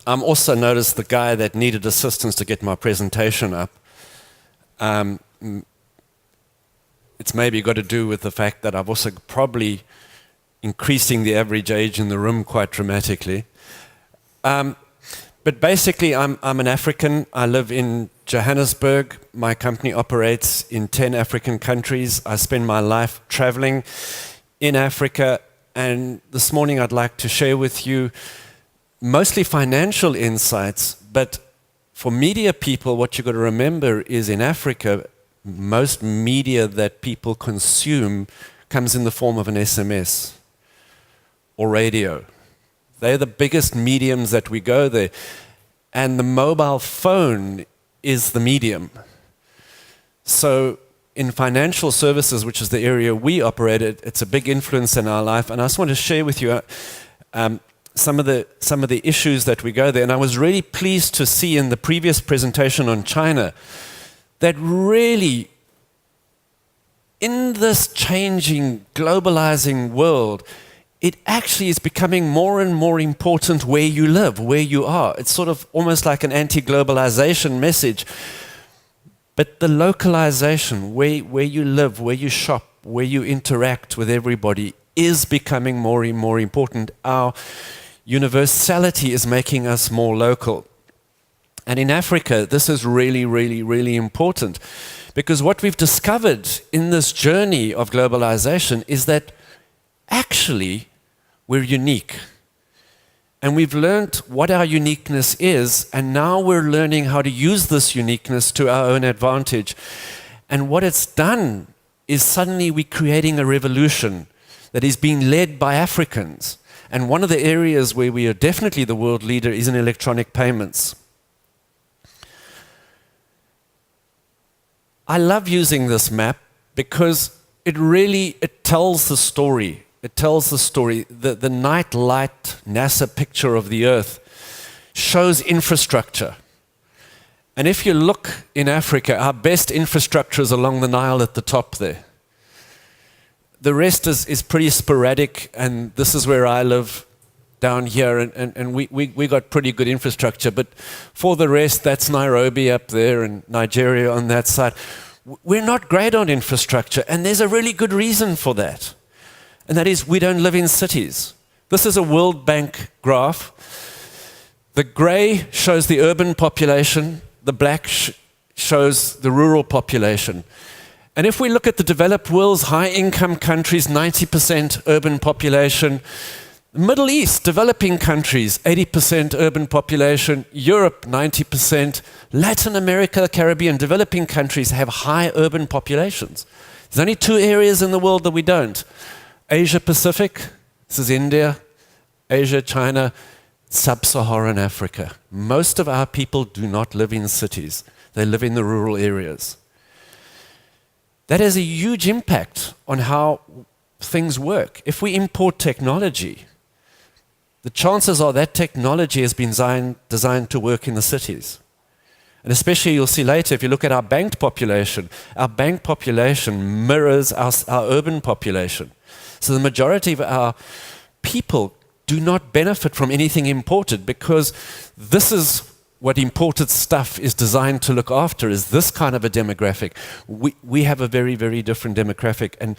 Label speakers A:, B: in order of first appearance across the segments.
A: I'm also noticed the guy that needed assistance to get my presentation up. It's maybe got to do with the fact that I've also probably increasing the average age in the room quite dramatically. But basically, I'm an African. I live in Johannesburg. My company operates in 10 African countries. I spend my life traveling in Africa. And this morning, I'd like to share with you mostly financial insights. But for media people, what you've got to remember is in Africa, most media that people consume comes in the form of an SMS or radio. They're the biggest mediums that we go there. And the mobile phone is the medium. So in financial services, which is the area we operate, it's a big influence in our life. And I just want to share with you some of the issues that we go there. And I was really pleased to see in the previous presentation on China that really, in this changing, globalizing world, it actually is becoming more and more important where you live, where you are. It's sort of almost like an anti-globalization message. But the localization, where you live, where you shop, where you interact with everybody is becoming more and more important. Our universality is making us more local. And in Africa, this is really, really, really important. Because what we've discovered in this journey of globalization is that actually we're unique. And we've learned what our uniqueness is, and now we're learning how to use this uniqueness to our own advantage. And what it's done is suddenly we're creating a revolution that is being led by Africans. And one of the areas where we are definitely the world leader is in electronic payments. I love using this map because it tells the story. It tells the story. The night light NASA picture of the Earth shows infrastructure. And if you look in Africa, our best infrastructure is along the Nile at the top there. The rest is pretty sporadic, and this is where I live down here, and we got pretty good infrastructure. But for the rest, that's Nairobi up there and Nigeria on that side. We're not great on infrastructure, and there's a really good reason for that. And that is we don't live in cities. This is a World Bank graph. The gray shows the urban population, the black shows the rural population. And if we look at the developed world's high-income countries, 90% urban population. Middle East, developing countries, 80% urban population. Europe, 90%. Latin America, Caribbean, developing countries have high urban populations. There's only two areas in the world that we don't. Asia Pacific, this is India. Asia, China, Sub-Saharan Africa. Most of our people do not live in cities. They live in the rural areas. That has a huge impact on how things work. If we import technology, the chances are that technology has been designed to work in the cities. And especially you'll see later, if you look at our banked population mirrors our urban population. So the majority of our people do not benefit from anything imported because this is what imported stuff is designed to look after, is this kind of a demographic. We have a very, very different demographic, and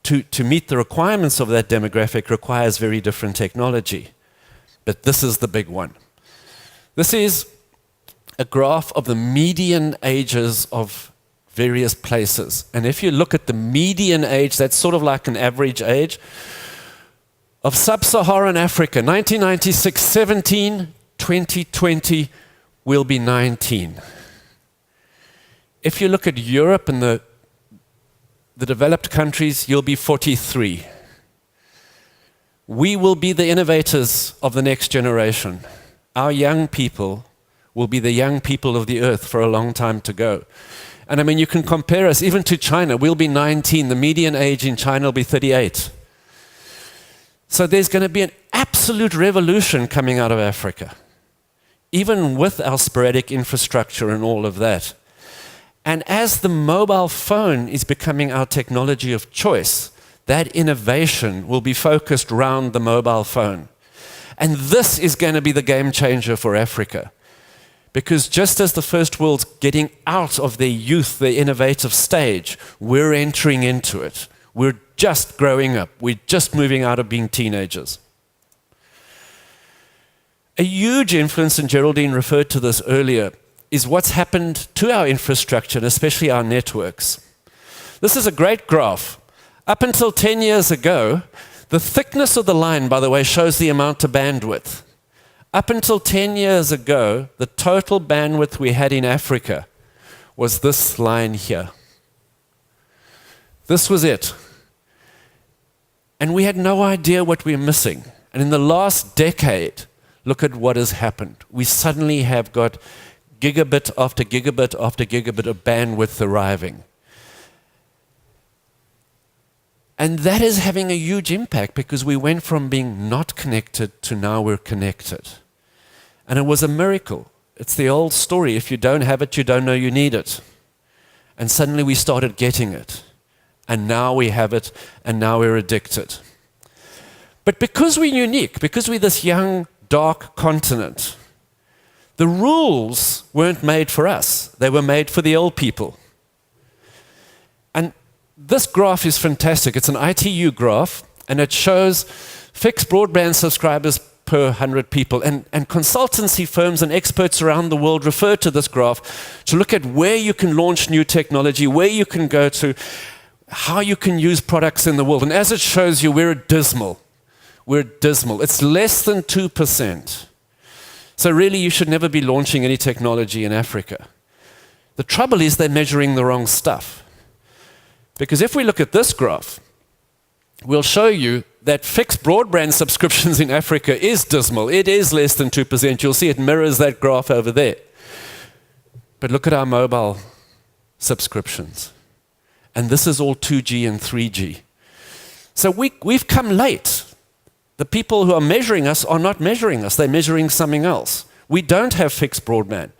A: to meet the requirements of that demographic requires very different technology. But this is the big one. This is a graph of the median ages of various places. And if you look at the median age, that's sort of like an average age, of Sub-Saharan Africa, 1996, 17, 2020 will be 19. If you look at Europe and the developed countries, you'll be 43. We will be the innovators of the next generation. Our young people will be the young people of the earth for a long time to go. And I mean, you can compare us even to China. We'll be 19. The median age in China will be 38. So there's going to be an absolute revolution coming out of Africa, even with our sporadic infrastructure and all of that. And as the mobile phone is becoming our technology of choice, that innovation will be focused around the mobile phone. And this is going to be the game changer for Africa. Because just as the first world's getting out of their youth, their innovative stage, we're entering into it. We're just growing up. We're just moving out of being teenagers. A huge influence, and Geraldine referred to this earlier, is what's happened to our infrastructure, and especially our networks. This is a great graph. Up until 10 years ago, the thickness of the line, by the way, shows the amount of bandwidth. Up until 10 years ago, the total bandwidth we had in Africa was this line here. This was it. And we had no idea what we were missing. And in the last decade, look at what has happened. We suddenly have got gigabit after gigabit after gigabit of bandwidth arriving. And that is having a huge impact because we went from being not connected to now we're connected. And it was a miracle. It's the old story. If you don't have it, you don't know you need it. And suddenly we started getting it. And now we have it, and now we're addicted. But because we're unique, because we're this young, dark continent, the rules weren't made for us. They were made for the old people. And this graph is fantastic. It's an ITU graph, and it shows fixed broadband subscribers per 100 people. And consultancy firms and experts around the world refer to this graph to look at where you can launch new technology, where you can go to, how you can use products in the world. And as it shows you, we're dismal. We're dismal. It's less than 2%. So really, you should never be launching any technology in Africa. The trouble is they're measuring the wrong stuff. Because if we look at this graph, we'll show you that fixed broadband subscriptions in Africa is dismal. It is less than 2%. You'll see it mirrors that graph over there. But look at our mobile subscriptions. And this is all 2G and 3G. So we've come late. The people who are measuring us are not measuring us. They're measuring something else. We don't have fixed broadband.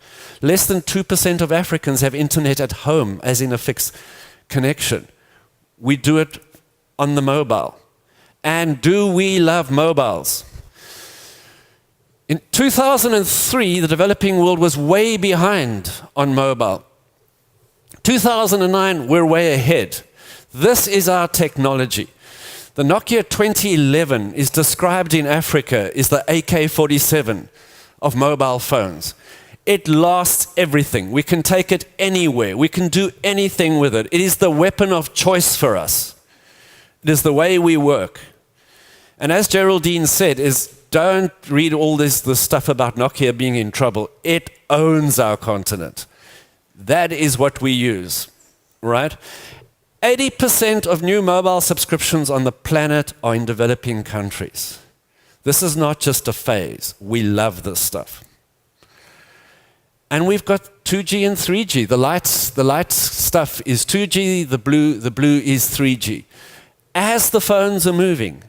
A: Less than 2% of Africans have internet at home, as in a fixed connection. We do it on the mobile. And do we love mobiles? In 2003, the developing world was way behind on mobile. 2009, we're way ahead. This is our technology. The Nokia 2011 is described in Africa as the AK-47 of mobile phones. It lasts everything. We can take it anywhere. We can do anything with it. It is the weapon of choice for us. It is the way we work. And as Geraldine said, don't read all this stuff about Nokia being in trouble. It owns our continent. That is what we use, right? 80% of new mobile subscriptions on the planet are in developing countries. This is not just a phase. We love this stuff. And we've got 2G and 3G. The light stuff is 2G, the blue is 3G. As the phones are moving,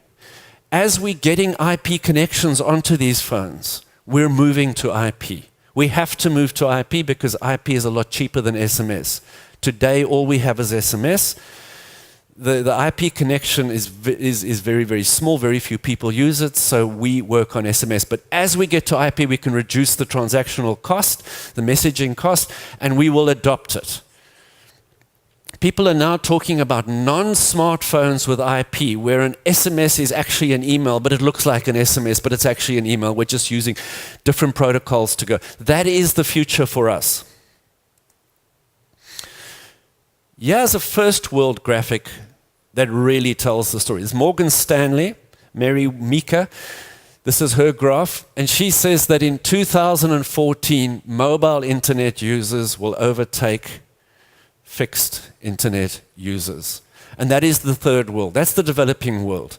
A: as we're getting IP connections onto these phones, we're moving to IP. We have to move to IP because IP is a lot cheaper than SMS. Today, all we have is SMS. The IP connection is very, very small. Very few people use it, so we work on SMS. But as we get to IP, we can reduce the transactional cost, the messaging cost, and we will adopt it. People are now talking about non-smartphones with IP, where an SMS is actually an email, but it looks like an SMS, but it's actually an email. We're just using different protocols to go. That is the future for us. Here's a first world graphic that really tells the story. It's Morgan Stanley, Mary Meeker. This is her graph, and she says that in 2014, mobile internet users will overtake fixed internet users. And that is the third world. That's the developing world.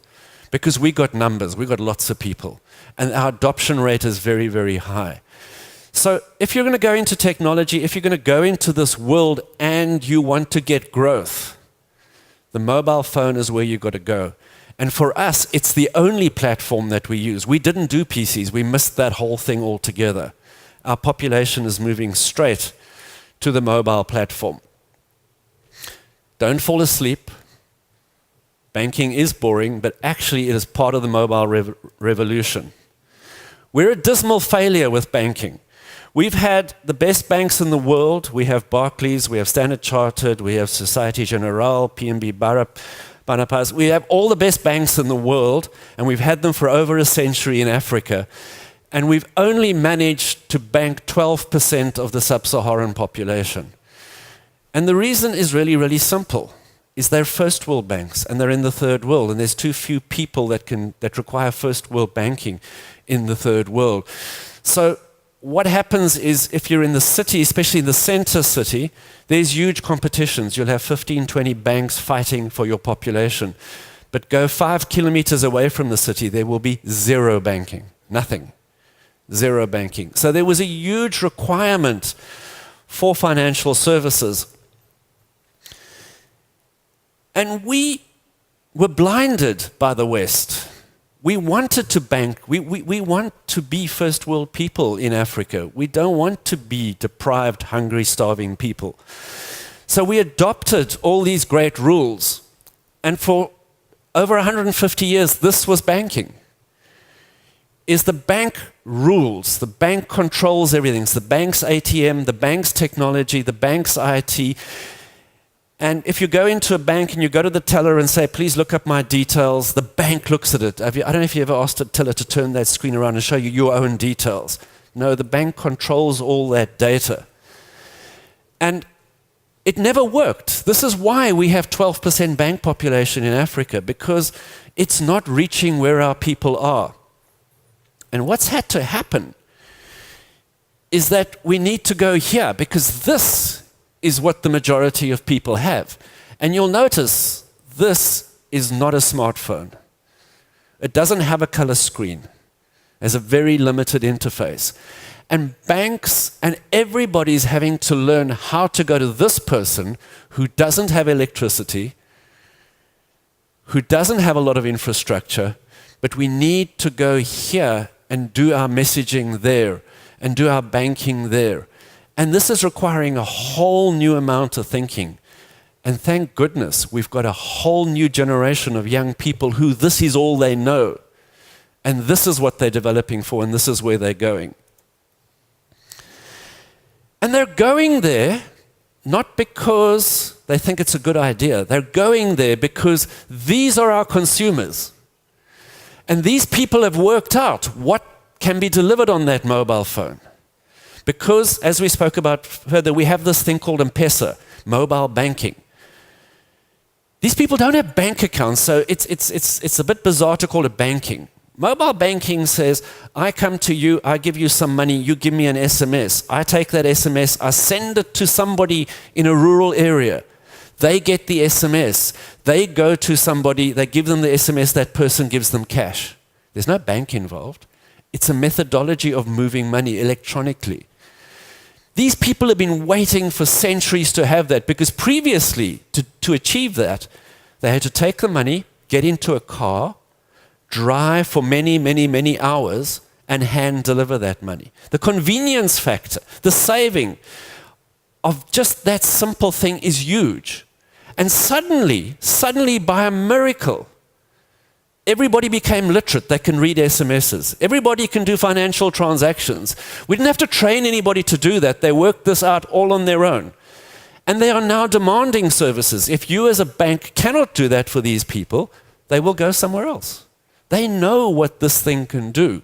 A: Because we got numbers, we got lots of people. And our adoption rate is very, very high. So if you're going to go into technology, if you're going to go into this world and you want to get growth, the mobile phone is where you've got to go. And for us, it's the only platform that we use. We didn't do PCs. We missed that whole thing altogether. Our population is moving straight to the mobile platform. Don't fall asleep. Banking is boring, but actually it is part of the mobile revolution. We're a dismal failure with banking. We've had the best banks in the world. We have Barclays, we have Standard Chartered, we have Societe Generale, PNB Paribas. We have all the best banks in the world, and we've had them for over a century in Africa. And we've only managed to bank 12% of the sub-Saharan population. And the reason is really, really simple. Is they're first world banks, and they're in the third world, and there's too few people that require first world banking in the third world. So what happens is, if you're in the city, especially the center city, there's huge competitions. You'll have 15, 20 banks fighting for your population. But go 5 kilometers away from the city, there will be zero banking, nothing, zero banking. So there was a huge requirement for financial services. And we were blinded by the West. We wanted to bank. We want to be first world people in Africa. We don't want to be deprived, hungry, starving people. So we adopted all these great rules. And for over 150 years, this was banking. Is the bank rules, the bank controls everything. It's the bank's ATM, the bank's technology, the bank's IT. And if you go into a bank and you go to the teller and say, please look up my details, the bank looks at it. I don't know if you ever asked a teller to turn that screen around and show you your own details. No, the bank controls all that data. And it never worked. This is why we have 12% bank population in Africa, because it's not reaching where our people are. And what's had to happen is that we need to go here, because this is what the majority of people have. And you'll notice this is not a smartphone. It doesn't have a color screen. It has a very limited interface. And banks and everybody's having to learn how to go to this person who doesn't have electricity, who doesn't have a lot of infrastructure, but we need to go here and do our messaging there and do our banking there. And this is requiring a whole new amount of thinking. And thank goodness we've got a whole new generation of young people who this is all they know. And this is what they're developing for, and this is where they're going. And they're going there not because they think it's a good idea. They're going there because these are our consumers. And these people have worked out what can be delivered on that mobile phone. Because, as we spoke about further, we have this thing called M-Pesa, mobile banking. These people don't have bank accounts, so it's a bit bizarre to call it banking. Mobile banking says, I come to you, I give you some money, you give me an SMS. I take that SMS, I send it to somebody in a rural area. They get the SMS. They go to somebody, they give them the SMS, that person gives them cash. There's no bank involved. It's a methodology of moving money electronically. These people have been waiting for centuries to have that, because previously, to achieve that, they had to take the money, get into a car, drive for many, many, many hours, and hand deliver that money. The convenience factor, the saving of just that simple thing is huge. And suddenly, by a miracle, everybody became literate. They can read SMSs. Everybody can do financial transactions. We didn't have to train anybody to do that. They worked this out all on their own. And they are now demanding services. If you as a bank cannot do that for these people, they will go somewhere else. They know what this thing can do.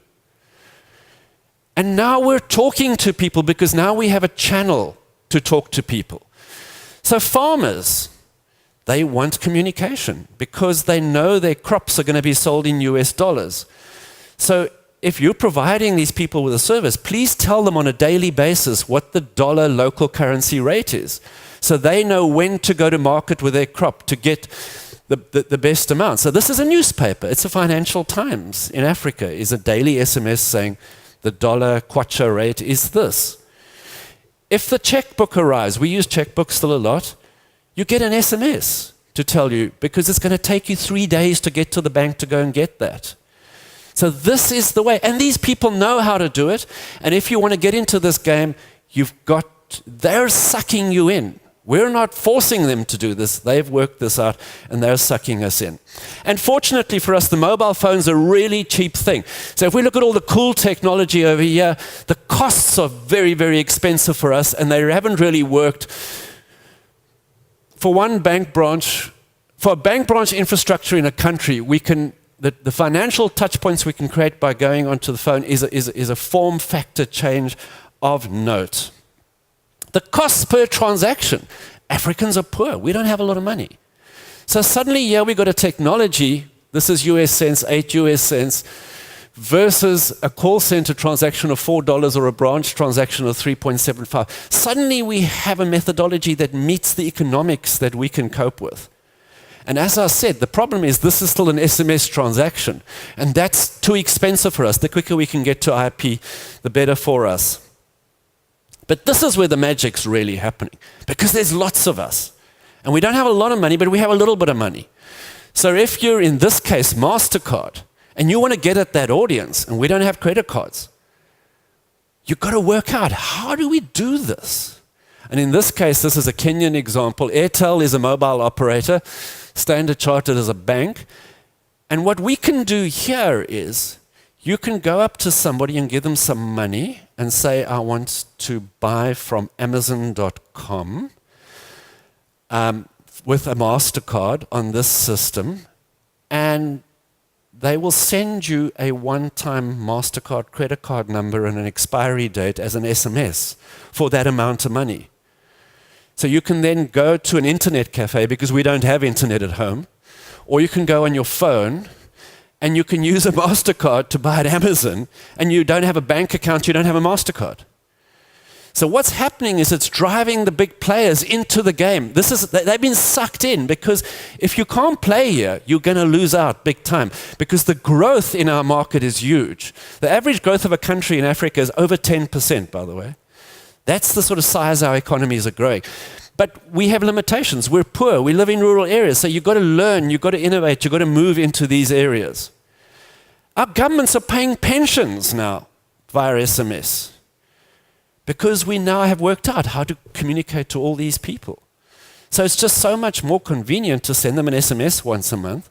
A: And now we're talking to people because now we have a channel to talk to people. So farmers, they want communication because they know their crops are going to be sold in US dollars. So if you're providing these people with a service, please tell them on a daily basis what the dollar local currency rate is. So they know when to go to market with their crop to get the best amount. So this is a newspaper. It's a Financial Times in Africa. Is a daily SMS saying the dollar kwacha rate is this. If the checkbook arrives, we use checkbooks still a lot, you get an SMS to tell you, because it's going to take you 3 days to get to the bank to go and get that. So this is the way. And these people know how to do it. And if you want to get into this game, they're sucking you in. We're not forcing them to do this. They've worked this out, and they're sucking us in. And fortunately for us, the mobile phone's a really cheap thing. So if we look at all the cool technology over here, the costs are very, very expensive for us, and they haven't really worked. For one bank branch, for a bank branch infrastructure in a country, we can, the financial touch points we can create by going onto the phone is a form factor change of note. The costs per transaction, Africans are poor. We don't have a lot of money. So suddenly, yeah, we got a technology, this is US cents, 8 US cents, versus a call center transaction of $4 or a branch transaction of 3.75. Suddenly we have a methodology that meets the economics that we can cope with. And as I said, the problem is this is still an SMS transaction, and that's too expensive for us. The quicker we can get to IP, the better for us. But this is where the magic's really happening, because there's lots of us. And we don't have a lot of money, but we have a little bit of money. So if you're, in this case, MasterCard, and you want to get at that audience, and we don't have credit cards, you've got to work out, how do we do this? And in this case, this is a Kenyan example. Airtel is a mobile operator. Standard Chartered is a bank. And what we can do here is, you can go up to somebody and give them some money and say, I want to buy from Amazon.com with a MasterCard on this system, and they will send you a one-time MasterCard credit card number and an expiry date as an SMS for that amount of money. So you can then go to an internet cafe, because we don't have internet at home, or you can go on your phone and you can use a MasterCard to buy at Amazon, and you don't have a bank account, you don't have a MasterCard. So what's happening is it's driving the big players into the game. They've been sucked in, because if you can't play here, you're going to lose out big time, because the growth in our market is huge. The average growth of a country in Africa is over 10%, by the way. That's the sort of size our economies are growing. But we have limitations. We're poor. We live in rural areas. So you've got to learn, you've got to innovate, you've got to move into these areas. Our governments are paying pensions now via SMS, because we now have worked out how to communicate to all these people. So it's just so much more convenient to send them an SMS once a month,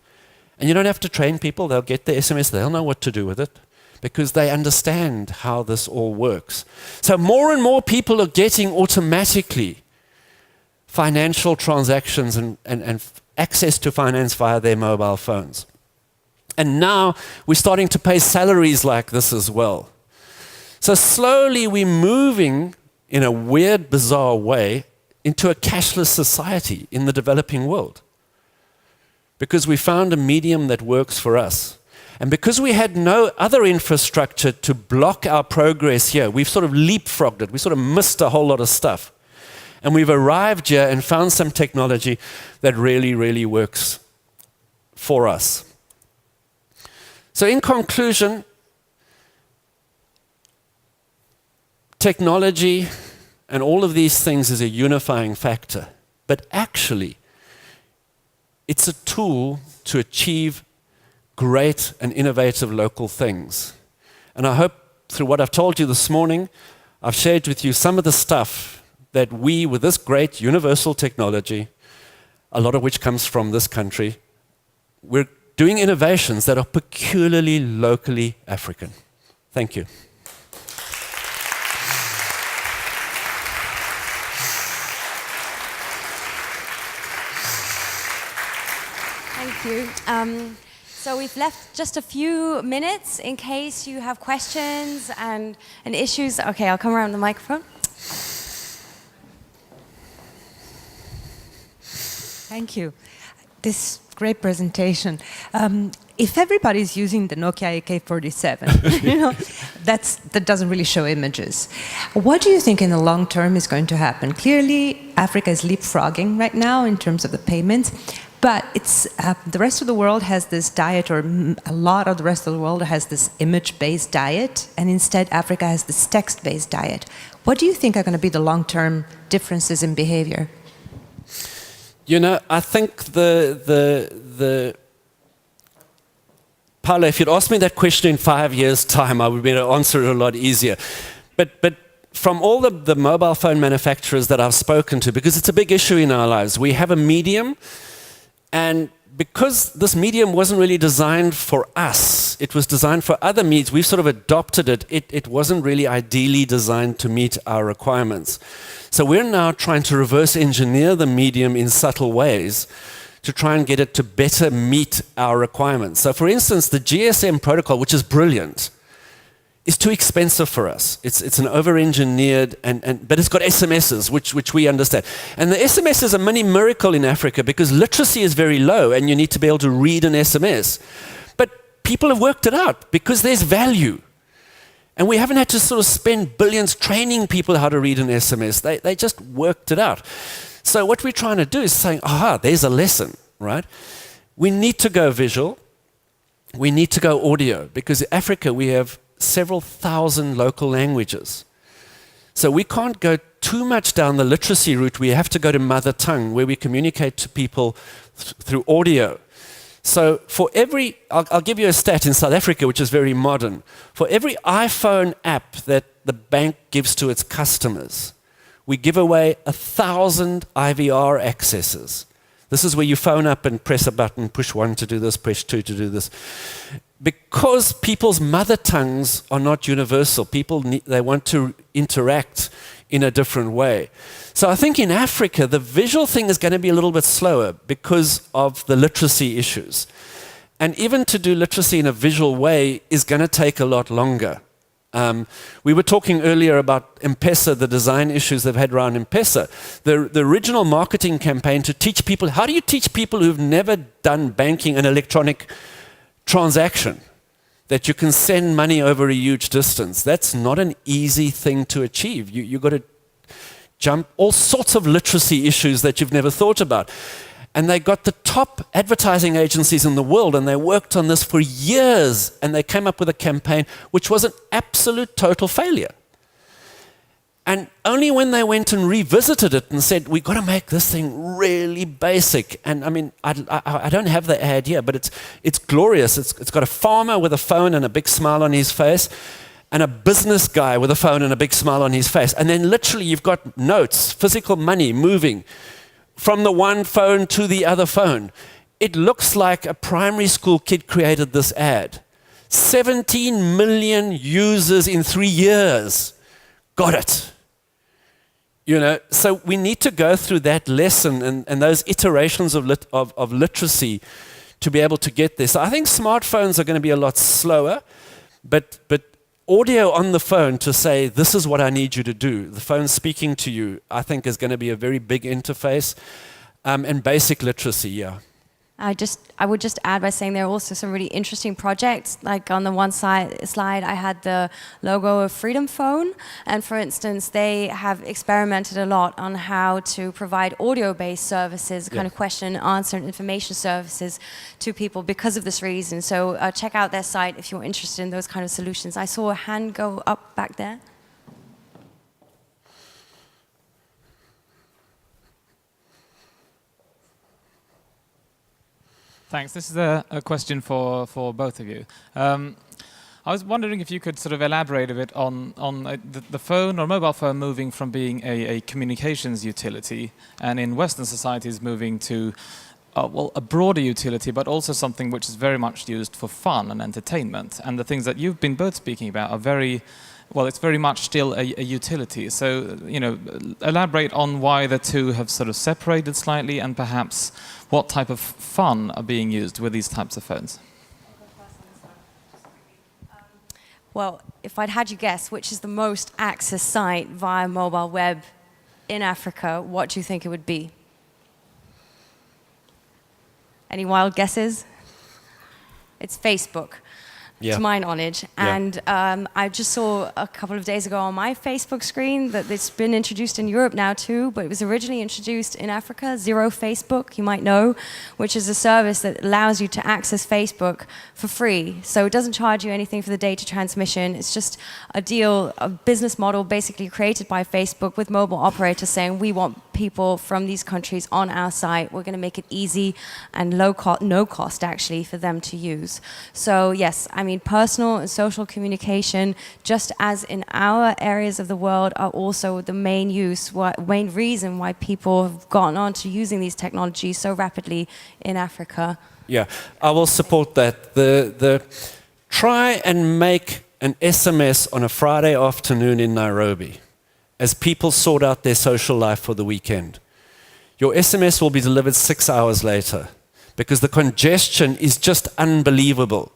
A: and you don't have to train people. They'll get the SMS. They'll know what to do with it, because they understand how this all works. So more and more people are getting automatically financial transactions and access to finance via their mobile phones. And now we're starting to pay salaries like this as well. So slowly we're moving, in a weird, bizarre way, into a cashless society in the developing world, because we found a medium that works for us. And because we had no other infrastructure to block our progress here, we've sort of leapfrogged it. We sort of missed a whole lot of stuff. And we've arrived here and found some technology that really, really works for us. So in conclusion, technology and all of these things is a unifying factor. But actually, it's a tool to achieve great and innovative local things. And I hope through what I've told you this morning, I've shared with you some of the stuff that we, with this great universal technology, a lot of which comes from this country, we're doing innovations that are peculiarly locally African. Thank you.
B: Thank you. So we've left just a few minutes in case you have questions and issues. Okay, I'll come around the microphone.
C: Thank you. This great presentation. If everybody's using the Nokia AK-47, that doesn't really show images. What do you think in the long term is going to happen? Clearly, Africa is leapfrogging right now in terms of the payments, but it's the rest of the world has this diet, or a lot of the rest of the world has this image-based diet, and instead Africa has this text-based diet. What do you think are going to be the long-term differences in behavior?
A: I think Paula, if you'd asked me that question in 5 years' time, I would be able to answer it a lot easier. But from all the mobile phone manufacturers that I've spoken to, because it's a big issue in our lives, we have a medium, and because this medium wasn't really designed for us, it was designed for other needs, we've sort of adopted it. It wasn't really ideally designed to meet our requirements. So we're now trying to reverse engineer the medium in subtle ways to try and get it to better meet our requirements. So for instance, the GSM protocol, which is brilliant, is too expensive for us. It's an over-engineered, but it's got SMSs, which we understand. And the SMS is a mini miracle in Africa because literacy is very low and you need to be able to read an SMS. But people have worked it out because there's value. And we haven't had to sort of spend billions training people how to read an SMS. They just worked it out. So what we're trying to do is saying, aha, there's a lesson, right? We need to go visual. We need to go audio because in Africa we have several thousand local languages. So we can't go too much down the literacy route. We have to go to mother tongue where we communicate to people through audio. So for every, I'll give you a stat in South Africa, which is very modern. For every iPhone app that the bank gives to its customers, we give away 1,000 IVR accesses. This is where you phone up and press a button, push 1 to do this, push 2 to do this. Because people's mother tongues are not universal, they want to interact in a different way. So I think in Africa, the visual thing is going to be a little bit slower because of the literacy issues. And even to do literacy in a visual way is going to take a lot longer. We were talking earlier about M-Pesa, the design issues they've had around M-Pesa. The original marketing campaign to teach people, how do you teach people who've never done banking and electronic transaction, that you can send money over a huge distance? That's not an easy thing to achieve. You've got to jump all sorts of literacy issues that you've never thought about. And they got the top advertising agencies in the world, and they worked on this for years, and they came up with a campaign which was an absolute total failure. And only when they went and revisited it and said, we've got to make this thing really basic. And I mean, I don't have the ad here, but it's glorious. It's got a farmer with a phone and a big smile on his face, and a business guy with a phone and a big smile on his face. And then literally you've got notes, physical money moving from the one phone to the other phone. It looks like a primary school kid created this ad. 17 million users in 3 years. Got it. You know, so we need to go through that lesson and those iterations of literacy to be able to get there. So I think smartphones are going to be a lot slower, but audio on the phone to say, this is what I need you to do, the phone speaking to you, I think is going to be a very big interface, and basic literacy, yeah.
B: I would just add by saying there are also some really interesting projects. Like on the one slide, I had the logo of Freedom Phone. And for instance, they have experimented a lot on how to provide audio-based services, kind of question and answer and information services to people because of this reason. So check out their site if you're interested in those kind of solutions. I saw a hand go up back there.
D: Thanks. This is a question for both of you. I was wondering if you could sort of elaborate a bit on the phone or mobile phone moving from being a communications utility and in Western societies moving to a broader utility, but also something which is very much used for fun and entertainment. And the things that you've been both speaking about are very, well, it's very much still a utility. So, you know, elaborate on why the two have sort of separated slightly and perhaps what type of fun are being used with these types of phones.
B: Well, if I'd had you guess which is the most accessed site via mobile web in Africa, what do you think it would be? Any wild guesses? It's Facebook. To my knowledge. And I just saw a couple of days ago on my Facebook screen that it's been introduced in Europe now too, but it was originally introduced in Africa, Zero Facebook, you might know, which is a service that allows you to access Facebook for free. So it doesn't charge you anything for the data transmission. It's just a deal, a business model basically created by Facebook with mobile operators saying we want people from these countries on our site. We're going to make it easy and no cost actually for them to use. So yes, I mean, personal and social communication, just as in our areas of the world, are also the main reason why people have gotten on to using these technologies so rapidly in Africa.
A: Yeah, I will support that. The try and make an SMS on a Friday afternoon in Nairobi as people sort out their social life for the weekend. Your SMS will be delivered 6 hours later because the congestion is just unbelievable.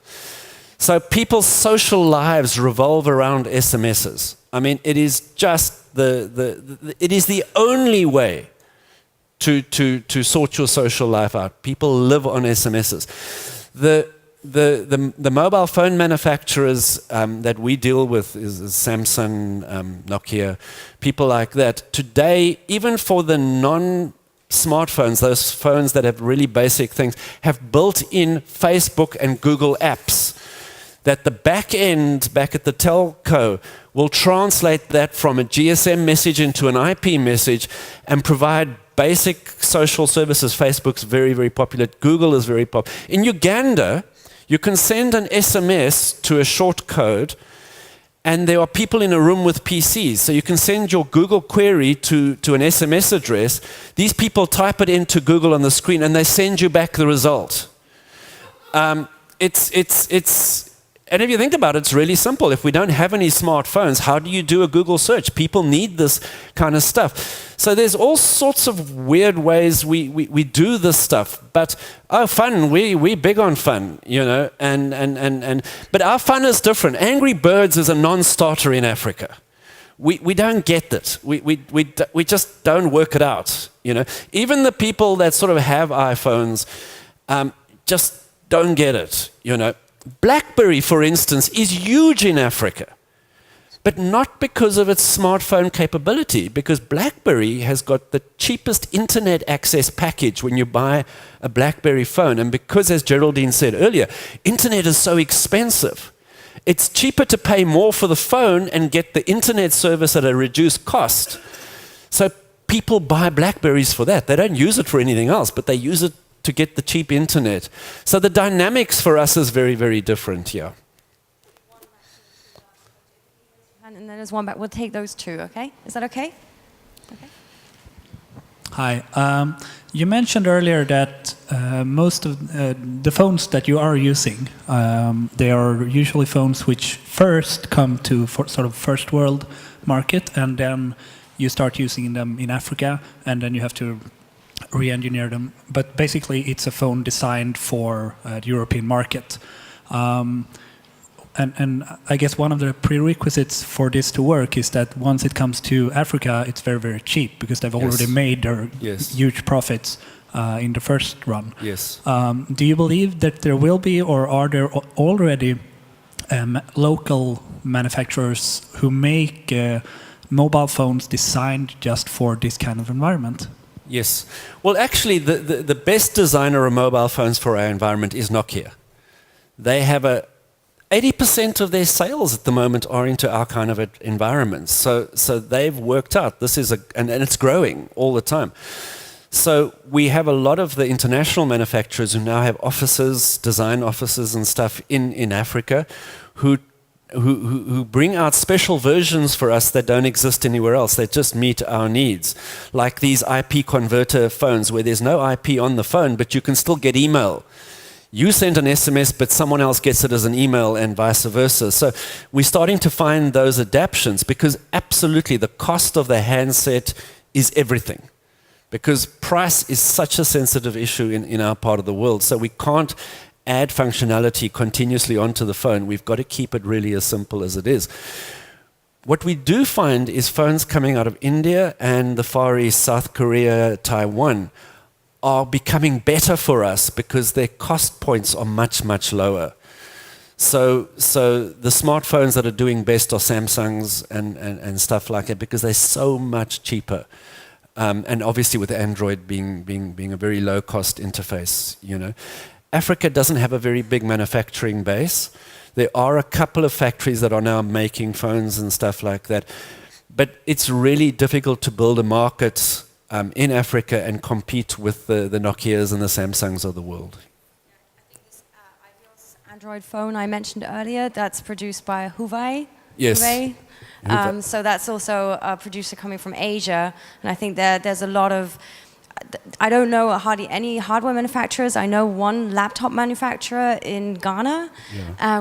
A: So people's social lives revolve around SMSs. I mean, it is just it is the only way to sort your social life out. People live on SMSs. The mobile phone manufacturers that we deal with is Samsung, Nokia, people like that. Today, even for the non-smartphones, those phones that have really basic things, have built-in Facebook and Google apps that the back end, back at the telco, will translate that from a GSM message into an IP message and provide basic social services. Facebook's very, very popular. Google is very popular. In Uganda, you can send an SMS to a short code, and there are people in a room with PCs. So you can send your Google query to an SMS address. These people type it into Google on the screen, and they send you back the result. And if you think about it, it's really simple. If we don't have any smartphones, how do you do a Google search? People need this kind of stuff. So there's all sorts of weird ways we do this stuff. But fun, we're big on fun, you know. But our fun is different. Angry Birds is a non-starter in Africa. We don't get it. We just don't work it out, you know. Even the people that sort of have iPhones just don't get it, you know. BlackBerry, for instance, is huge in Africa, but not because of its smartphone capability, because BlackBerry has got the cheapest internet access package when you buy a BlackBerry phone, and because, as Geraldine said earlier, internet is so expensive, it's cheaper to pay more for the phone and get the internet service at a reduced cost. So people buy BlackBerries for that. They don't use it for anything else, but they use it to get the cheap internet. So the dynamics for us is very, very different here.
B: And then there's one back. We'll take those two, okay? Is that okay? Okay.
E: Hi. You mentioned earlier that most of the phones that you are using, they are usually phones which first come to sort of first world market, and then you start using them in Africa, and then you have to re-engineer them, but basically it's a phone designed for the European market. And I guess one of the prerequisites for this to work is that once it comes to Africa, it's very, very cheap because they've already made their huge profits in the first run.
A: Yes.
E: Do you believe that there will be, or are there already local manufacturers who make mobile phones designed just for this kind of environment?
A: Yes. Well, actually, the best designer of mobile phones for our environment is Nokia. They have 80% of their sales at the moment are into our kind of environments. So they've worked out this is and it's growing all the time. So we have a lot of the international manufacturers who now have offices, design offices and stuff in Africa, who bring out special versions for us that don't exist anywhere else. They just meet our needs. Like these IP converter phones where there's no IP on the phone, but you can still get email. You send an SMS, but someone else gets it as an email and vice versa. So we're starting to find those adaptations because absolutely the cost of the handset is everything. Because price is such a sensitive issue in our part of the world. So we can't add functionality continuously onto the phone. We've got to keep it really as simple as it is. What we do find is phones coming out of India and the Far East, South Korea, Taiwan, are becoming better for us because their cost points are much, much lower. So the smartphones that are doing best are Samsungs and stuff like that because they're so much cheaper. And obviously with Android being a very low-cost interface, you know. Africa doesn't have a very big manufacturing base. There are a couple of factories that are now making phones and stuff like that. But it's really difficult to build a market in Africa and compete with the Nokias and the Samsungs of the world.
B: Android phone I mentioned earlier, that's produced by Huawei.
A: Yes.
B: Huawei. So that's also a producer coming from Asia, and I think there's a lot of, I don't know hardly any hardware manufacturers. I know one laptop manufacturer in Ghana,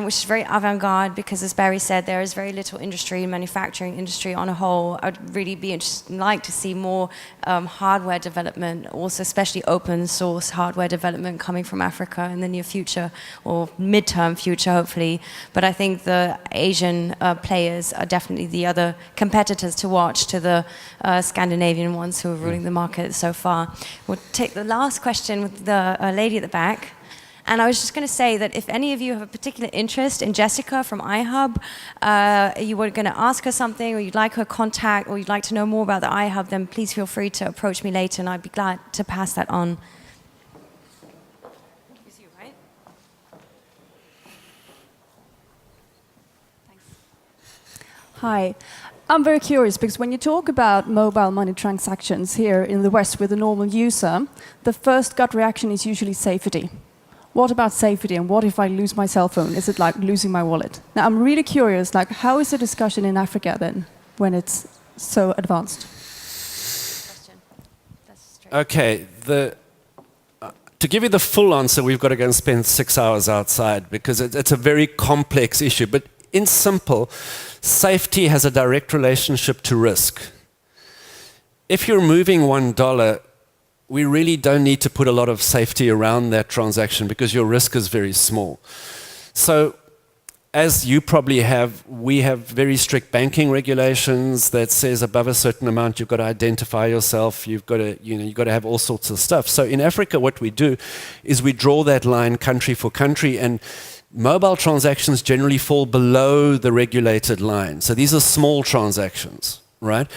B: which is very avant-garde because, as Barry said, there is very little industry, manufacturing industry on a whole. I'd really be like to see more hardware development, also especially open source hardware development coming from Africa in the near future or midterm future, hopefully. But I think the Asian players are definitely the other competitors to watch to the Scandinavian ones who are ruling the market so far. We'll take the last question with the lady at the back. And I was just going to say that if any of you have a particular interest in Jessica from iHub, you were going to ask her something, or you'd like her contact, or you'd like to know more about the iHub, then please feel free to approach me later, and I'd be glad to pass that on. It's you, right? Thanks.
F: Hi. I'm very curious because when you talk about mobile money transactions here in the West with a normal user, the first gut reaction is usually safety. What about safety, and what if I lose my cell phone? Is it like losing my wallet? Now I'm really curious, like how is the discussion in Africa then when it's so advanced?
A: Okay, to give you the full answer, we've got to go and spend 6 hours outside because it's a very complex issue. But in simple, safety has a direct relationship to risk. If you're moving $1, we really don't need to put a lot of safety around that transaction because your risk is very small. So, as you probably have, we have very strict banking regulations that says above a certain amount you've got to identify yourself, you've got to have all sorts of stuff. So in Africa what we do is we draw that line country for country, and mobile transactions generally fall below the regulated line. So these are small transactions, right?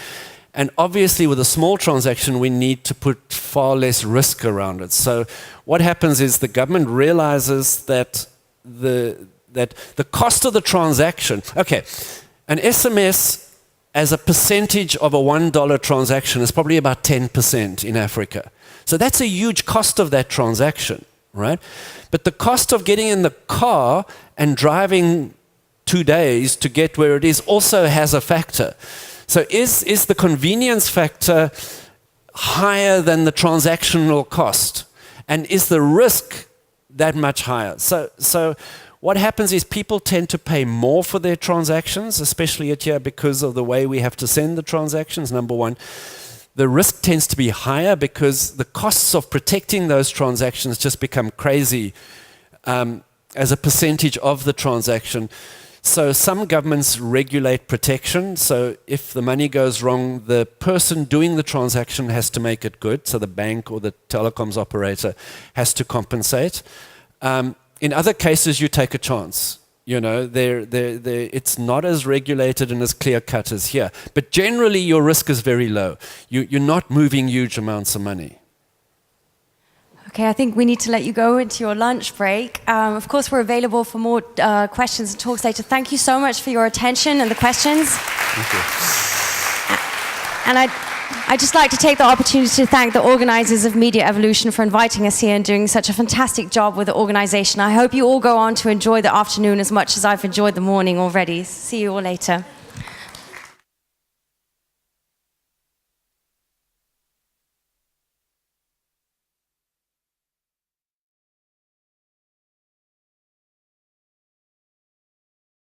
A: And obviously with a small transaction, we need to put far less risk around it. So what happens is the government realizes that the cost of the transaction, okay, an SMS as a percentage of a $1 transaction is probably about 10% in Africa. So that's a huge cost of that transaction, right? But the cost of getting in the car and driving 2 days to get where it is also has a factor. So is the convenience factor higher than the transactional cost? And is the risk that much higher? So what happens is people tend to pay more for their transactions, especially here because of the way we have to send the transactions, number one. The risk tends to be higher because the costs of protecting those transactions just become crazy as a percentage of the transaction. So some governments regulate protection. So if the money goes wrong, the person doing the transaction has to make it good. So the bank or the telecoms operator has to compensate. In other cases, you take a chance. You know, it's not as regulated and as clear-cut as here. But generally, your risk is very low. You're not moving huge amounts of money.
B: Okay, I think we need to let you go into your lunch break. Of course, we're available for more questions and talks later. Thank you so much for your attention and the questions.
A: Thank you.
B: And I'd just like to take the opportunity to thank the organizers of Media Evolution for inviting us here and doing such a fantastic job with the organization. I hope you all go on to enjoy the afternoon as much as I've enjoyed the morning already. See you all later.